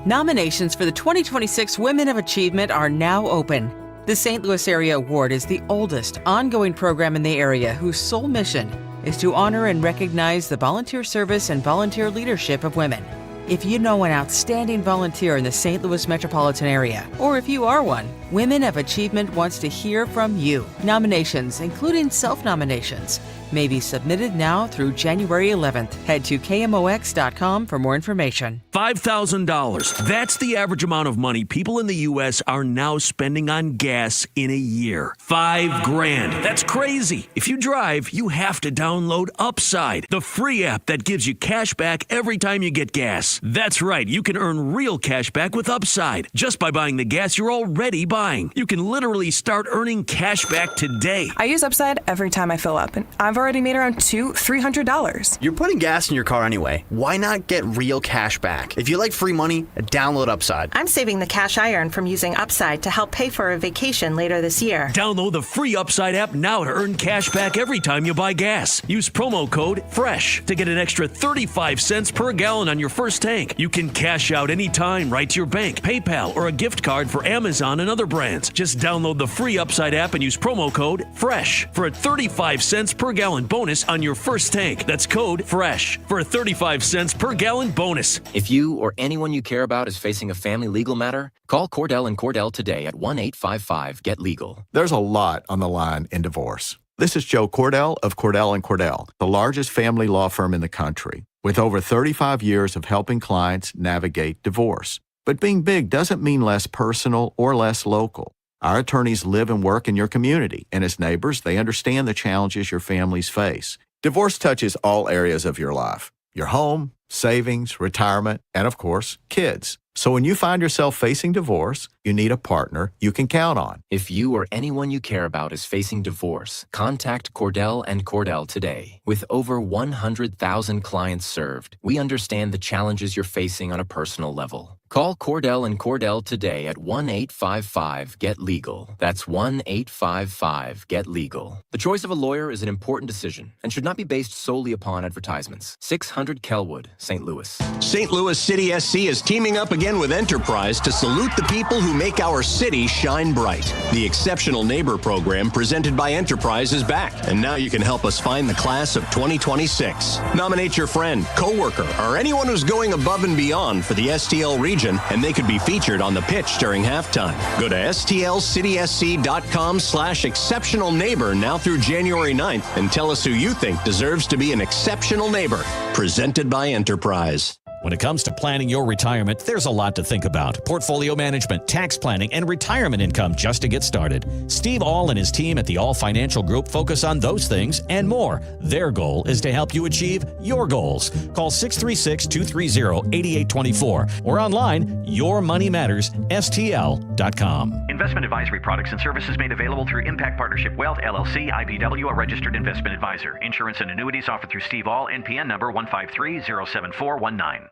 Speaker 28: Nominations for the 2026 Women of Achievement are now open. The St. Louis Area Award is the oldest ongoing program in the area whose sole mission is to honor and recognize the volunteer service and volunteer leadership of women. If you know an outstanding volunteer in the St. Louis metropolitan area, or if you are one, Women of Achievement wants to hear from you. Nominations, including self-nominations, may be submitted now through January 11th. Head to KMOX.com for more information.
Speaker 6: $5,000. That's the average amount of money people in the U.S. are now spending on gas in a year. $5,000. That's crazy. If you drive, you have to download Upside, the free app that gives you cash back every time you get gas. That's right. You can earn real cash back with Upside just by buying the gas you're already buying. You can literally start earning cash back today.
Speaker 7: I use Upside every time I fill up, and I've already made around $300.
Speaker 8: You're putting gas in your car anyway. Why not get real cash back? If you like free money, download Upside.
Speaker 9: I'm saving the cash I earn from using Upside to help pay for a vacation later this year.
Speaker 6: Download the free Upside app now to earn cash back every time you buy gas. Use promo code FRESH to get an extra 35 cents per gallon on your first tank. You can cash out anytime right to your bank, PayPal, or a gift card for Amazon and other brands. Just download the free Upside app and use promo code FRESH for a 35 cents per gallon bonus on your first tank. That's code FRESH for a 35 cents per gallon bonus.
Speaker 10: If you or anyone you care about is facing a family legal matter, call Cordell & Cordell today at 1-855-GET-LEGAL.
Speaker 11: There's a lot on the line in divorce. This is Joe Cordell of Cordell & Cordell, the largest family law firm in the country, with over 35 years of helping clients navigate divorce. But being big doesn't mean less personal or less local. Our attorneys live and work in your community, and as neighbors, they understand the challenges your families face. Divorce touches all areas of your life: your home, savings, retirement, and of course, kids. So when you find yourself facing divorce, you need a partner you can count on.
Speaker 10: If you or anyone you care about is facing divorce, contact Cordell & Cordell today. With over 100,000 clients served, we understand the challenges you're facing on a personal level. Call Cordell & Cordell today at 1-855-GET-LEGAL. That's 1-855-GET-LEGAL. The choice of a lawyer is an important decision and should not be based solely upon advertisements. 600 Kelwood, St. Louis.
Speaker 12: St. Louis City SC is teaming up again with Enterprise to salute the people who make our city shine bright. The Exceptional Neighbor program presented by Enterprise is back, and now you can help us find the class of 2026. Nominate your friend, coworker, or anyone who's going above and beyond for the STL region, and they could be featured on the pitch during halftime. Go to stlcitysc.com/exceptional neighbor now through January 9th and tell us who you think deserves to be an exceptional neighbor. Presented by Enterprise.
Speaker 14: When it comes to planning your retirement, there's a lot to think about. Portfolio management, tax planning, and retirement income just to get started. Steve All and his team at the All Financial Group focus on those things and more. Their goal is to help you achieve your goals. Call 636-230-8824 or online, yourmoneymattersstl.com.
Speaker 15: Investment advisory products and services made available through Impact Partnership Wealth, LLC, IBW, a registered investment advisor. Insurance and annuities offered through Steve All, NPN number 153-07419.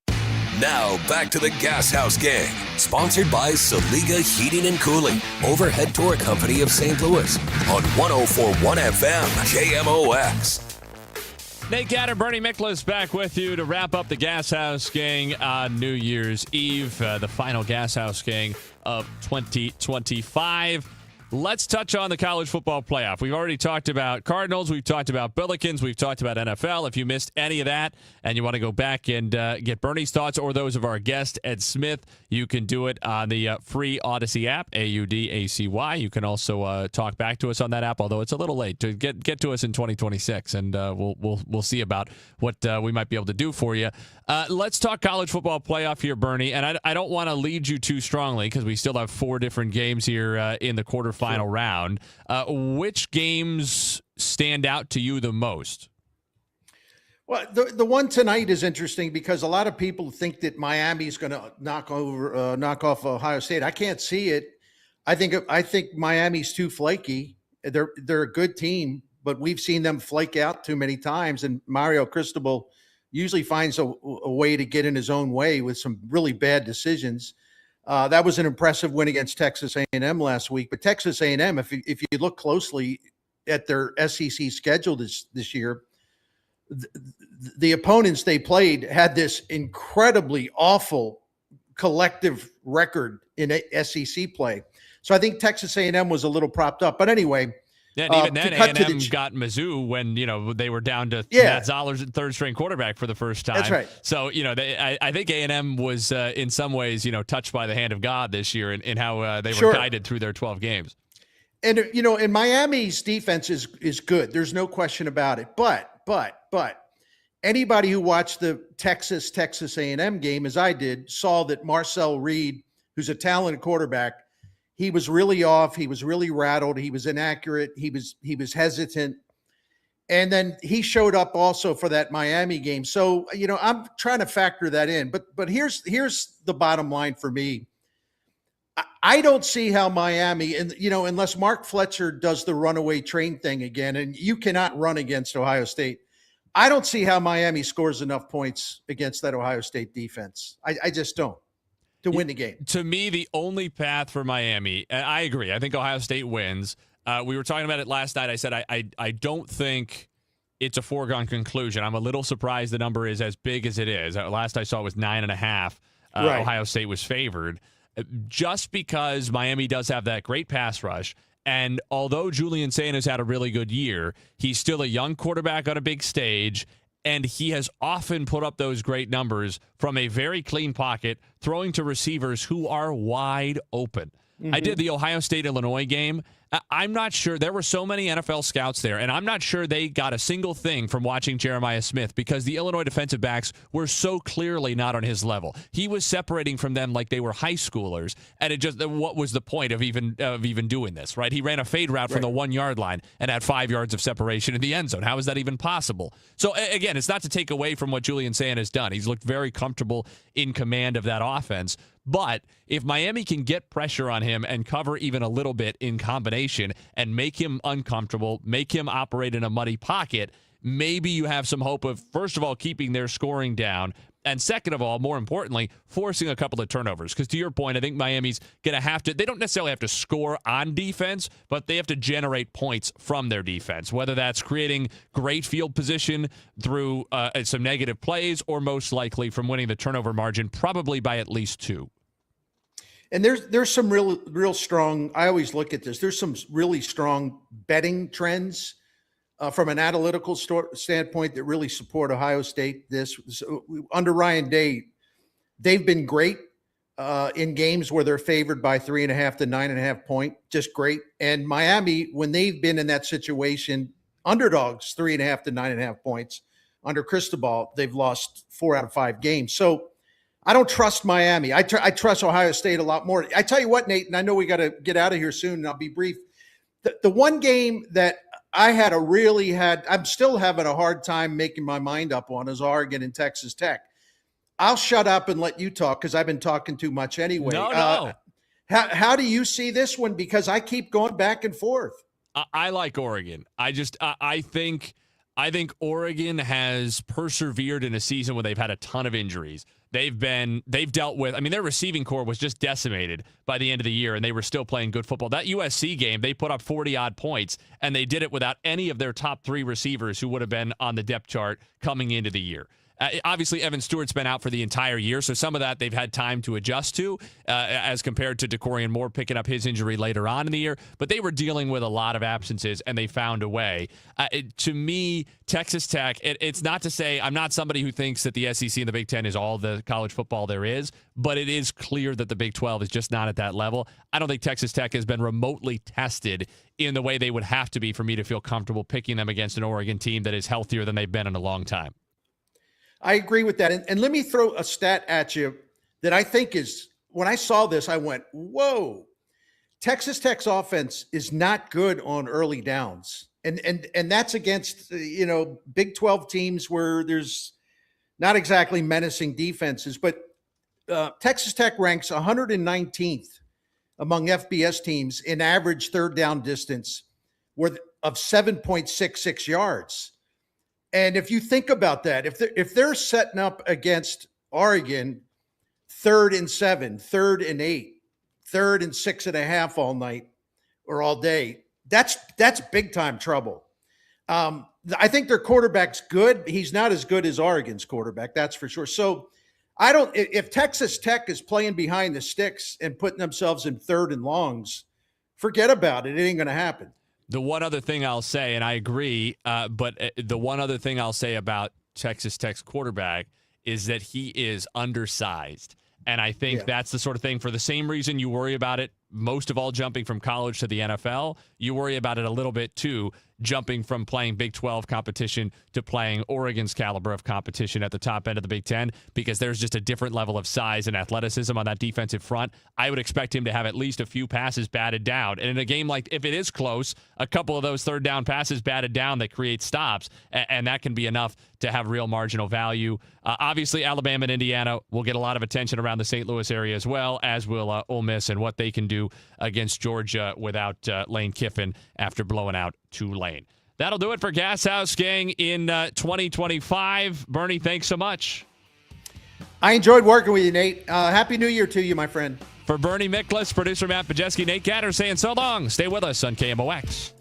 Speaker 3: Now back to the Gashouse Gang, sponsored by Saliga Heating and Cooling, Overhead Door Company of St. Louis, on 104.1 FM, KMOX.
Speaker 2: Nate Gatter, Bernie Miklas back with you to wrap up the Gashouse Gang on New Year's Eve, the final Gashouse Gang of 2025. Let's touch on the college football playoff. We've already talked about Cardinals. We've talked about Billikens. We've talked about NFL. If you missed any of that and you want to go back and get Bernie's thoughts or those of our guest, Ed Smith, you can do it on the free Odyssey app, AUDACY. You can also talk back to us on that app, although it's a little late. To get to us in 2026, and we'll see about what we might be able to do for you. Let's talk college football playoff here, Bernie. And I don't want to lead you too strongly because we still have 4 different games here in the quarterfinal round. Which games stand out to you the most?
Speaker 1: Well, the one tonight is interesting because a lot of people think that Miami's going to knock off Ohio State. I can't see it. I think Miami's too flaky. They're a good team, but we've seen them flake out too many times. And Mario Cristobal usually finds a way to get in his own way with some really bad decisions. That was an impressive win against Texas A&M last week. But Texas A&M, if you look closely at their SEC schedule this year, the opponents they played had this incredibly awful collective record in SEC play. So I think Texas A&M was a little propped up. But anyway,
Speaker 2: yeah, and even then A&M got Mizzou when they were down to Matt Zoller's third-string quarterback for the first time.
Speaker 1: That's right.
Speaker 2: So I think A&M was in some ways touched by the hand of God this year in how they were guided through their 12 games.
Speaker 1: And and Miami's defense is good. There's no question about it. But anybody who watched the Texas A&M game, as I did, saw that Marcel Reed, who's a talented quarterback, he was really off. He was really rattled. He was inaccurate. He was hesitant. And then he showed up also for that Miami game. So, I'm trying to factor that in. But here's the bottom line for me. I don't see how Miami, and unless Mark Fletcher does the runaway train thing again, and you cannot run against Ohio State, I don't see how Miami scores enough points against that Ohio State defense. I just don't. To win the game.
Speaker 2: To me, the only path for Miami, and I agree, I think Ohio State wins. We were talking about it last night. I said I don't think it's a foregone conclusion. I'm a little surprised the number is as big as it is. Last I saw it was 9.5.
Speaker 1: Right.
Speaker 2: Ohio State was favored. Just because Miami does have that great pass rush, and although Julian Sanders had a really good year, he's still a young quarterback on a big stage, and he has often put up those great numbers from a very clean pocket, throwing to receivers who are wide open. Mm-hmm. I did the Ohio State-Illinois game. I'm not sure. There were so many NFL scouts there, and I'm not sure they got a single thing from watching Jeremiah Smith because the Illinois defensive backs were so clearly not on his level. He was separating from them like they were high schoolers, and what was the point of even doing this, right? He ran a fade route from the 1-yard line and had 5 yards of separation in the end zone. How is that even possible? So, again, it's not to take away from what Julian Sand has done. He's looked very comfortable in command of that offense. But if Miami can get pressure on him and cover even a little bit in combination and make him uncomfortable, make him operate in a muddy pocket, maybe you have some hope of, first of all, keeping their scoring down, and second of all, more importantly, forcing a couple of turnovers. Because to your point, I think Miami's going to have to, they don't necessarily have to score on defense, but they have to generate points from their defense, whether that's creating great field position through some negative plays or most likely from winning the turnover margin, probably by at least 2.
Speaker 1: And there's some real strong, I always look at this, there's some really strong betting trends from an analytical standpoint that really support Ohio State. Under Ryan Day, they've been great in games where they're favored by 3.5 to 9.5 point, just great. And Miami, when they've been in that situation, underdogs 3.5 to 9.5 points under Cristobal, they've lost 4 out of 5 games. So I don't trust Miami. I trust Ohio State a lot more. I tell you what, Nate, and I know we got to get out of here soon, and I'll be brief. The one game that I'm still having a hard time making my mind up on is Oregon and Texas Tech. I'll shut up and let you talk because I've been talking too much anyway.
Speaker 2: No.
Speaker 1: How do you see this one? Because I keep going back and forth.
Speaker 2: I like Oregon. I think Oregon has persevered in a season where they've had a ton of injuries. They've dealt with, their receiving core was just decimated by the end of the year, and they were still playing good football. That USC game, they put up 40-odd points, and they did it without any of their top 3 receivers who would have been on the depth chart coming into the year. Obviously, Evan Stewart's been out for the entire year, so some of that they've had time to adjust to as compared to DeCorian Moore picking up his injury later on in the year. But they were dealing with a lot of absences, and they found a way. To me, Texas Tech, it's not to say I'm not somebody who thinks that the SEC and the Big Ten is all the college football there is, but it is clear that the Big 12 is just not at that level. I don't think Texas Tech has been remotely tested in the way they would have to be for me to feel comfortable picking them against an Oregon team that is healthier than they've been in a long time.
Speaker 1: I agree with that. And let me throw a stat at you that I think is, when I saw this, I went, whoa, Texas Tech's offense is not good on early downs. And that's against, Big 12 teams where there's not exactly menacing defenses. But Texas Tech ranks 119th among FBS teams in average third down distance of 7.66 yards. And if you think about that, if they're setting up against Oregon 3rd and 7, 3rd and 8, 3rd and 6.5 all night or all day, that's big time trouble. I think their quarterback's good. He's not as good as Oregon's quarterback, that's for sure. So if Texas Tech is playing behind the sticks and putting themselves in 3rd and longs, forget about it. It ain't going to happen.
Speaker 2: The one other thing I'll say, and I agree, but the one other thing I'll say about Texas Tech's quarterback is that he is undersized. And I think that's the sort of thing, for the same reason you worry about it most of all jumping from college to the NFL, you worry about it a little bit too, jumping from playing Big 12 competition to playing Oregon's caliber of competition at the top end of the Big 10, because there's just a different level of size and athleticism on that defensive front. I would expect him to have at least a few passes batted down. And in a game like, if it is close, a couple of those third down passes batted down that create stops, and that can be enough to have real marginal value. Obviously, Alabama and Indiana will get a lot of attention around the St. Louis area as well, as will Ole Miss and what they can do against Georgia without Lane Kiffin after blowing out Tulane. That'll do it for Gashouse Gang in 2025. Bernie, thanks so much.
Speaker 1: I enjoyed working with you, Nate. Happy New Year to you, my friend.
Speaker 2: For Bernie Miklas, producer Matt Pajeski, Nate Gatter saying so long. Stay with us on KMOX.